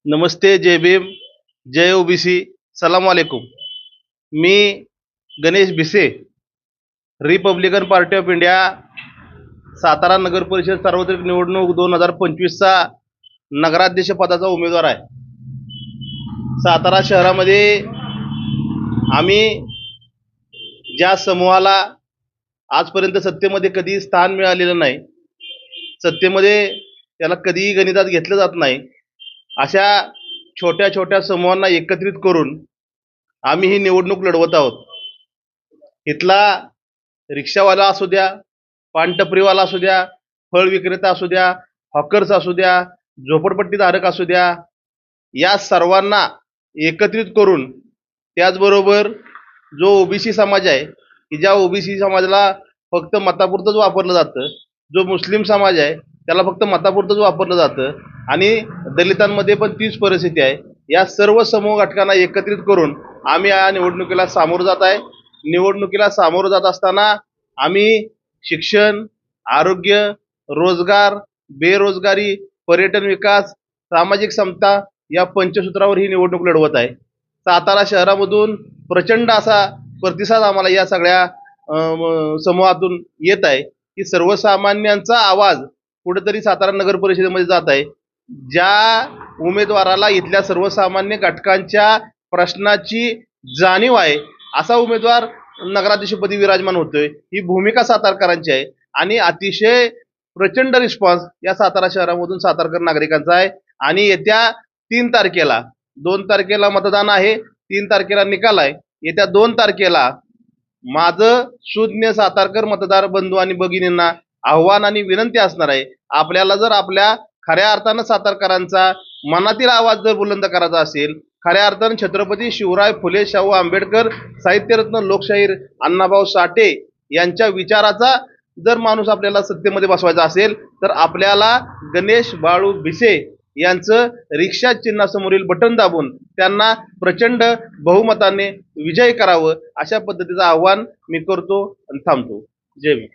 नमस्ते, जय भीम, जय OBC, सलाम वालेकुम. मी Ganesh Bhise, republican party of India, Satara नगर परिषद सार्वत्रिक निवडणूक 2025चा नगराध्यक्ष पदाचा उमेदवार आहे. सातारा शहरामध्ये आम्ही ज्या समूहाला आजपर्यंत सत्तेमध्ये कधी स्थान मिळालेलं नाही, सत्तेमध्ये त्याला कधीही गणितात घेतलं जात नाही, अशा छोट्या छोट्या समूहांना एकत्रित करून आम्ही ही निवडणूक लढवत आहोत. इथला रिक्षावाला असू द्या, पानटपरीवाला असू द्या, फळ विक्रेता असू द्या, हॉकर्स असू द्या, झोपडपट्टीधारक असू द्या, या सर्वांना एकत्रित करून, त्याचबरोबर जो ओबीसी समाज आहे की ज्या ओबीसी समाजाला फक्त मतापुरतंच वापरलं जातं, जो मुस्लिम समाज आहे त्याला फक्त मतापुरतंच वापरलं जातं, आणि दलितांमध्ये पण तीच परिस्थिती आहे. या सर्व समूह घटकांना एकत्रित करून आम्ही या निवडणुकीला सामोरं जात आहे. निवडणुकीला सामोरं जात असताना आम्ही शिक्षण, आरोग्य, रोजगार, बेरोजगारी, पर्यटन विकास, सामाजिक समता या पंचसूत्रावर ही निवडणूक लढवत आहे. सातारा शहरामधून प्रचंड असा प्रतिसाद आम्हाला या सगळ्या समूहातून येत आहे की सर्वसामान्यांचा आवाज कुठेतरी सातारा नगर परिषदेमध्ये जात आहे. ज्या उमेदवाराला इथल्या सर्वसामान्य घटकांच्या प्रश्नाची जाणीव आहे असा उमेदवार नगराध्यक्षपदी विराजमान होतोय, ही भूमिका सातारकरांची आहे. आणि अतिशय प्रचंड रिस्पॉन्स या सातारा शहरामधून सातारकर नागरिकांचा आहे. आणि येत्या 3 तारखेला, 2 तारखेला मतदान आहे, 3 तारखेला निकाल आहे. येत्या 2 तारखेला माझं सुज्ञ सातारकर मतदार बंधू आणि भगिनींना आव्हान आणि विनंती असणार आहे, आपल्याला जर आपल्या खऱ्या अर्थानं सातारकरांचा मनातील आवाज जर बुलंद करायचा असेल, खऱ्या अर्थानं छत्रपती शिवराय फुले शाहू आंबेडकर साहित्यरत्न लोकशाहीर अण्णाभाऊ साठे यांच्या विचाराचा जर माणूस आपल्याला सत्तेमध्ये बसवायचा असेल, तर आपल्याला गणेश बाळू भिसे यांचं रिक्षा चिन्हासमोरील बटन दाबून त्यांना प्रचंड बहुमताने विजयी करावं, अशा पद्धतीचं आव्हान मी करतो आणि थांबतो. जय भीम.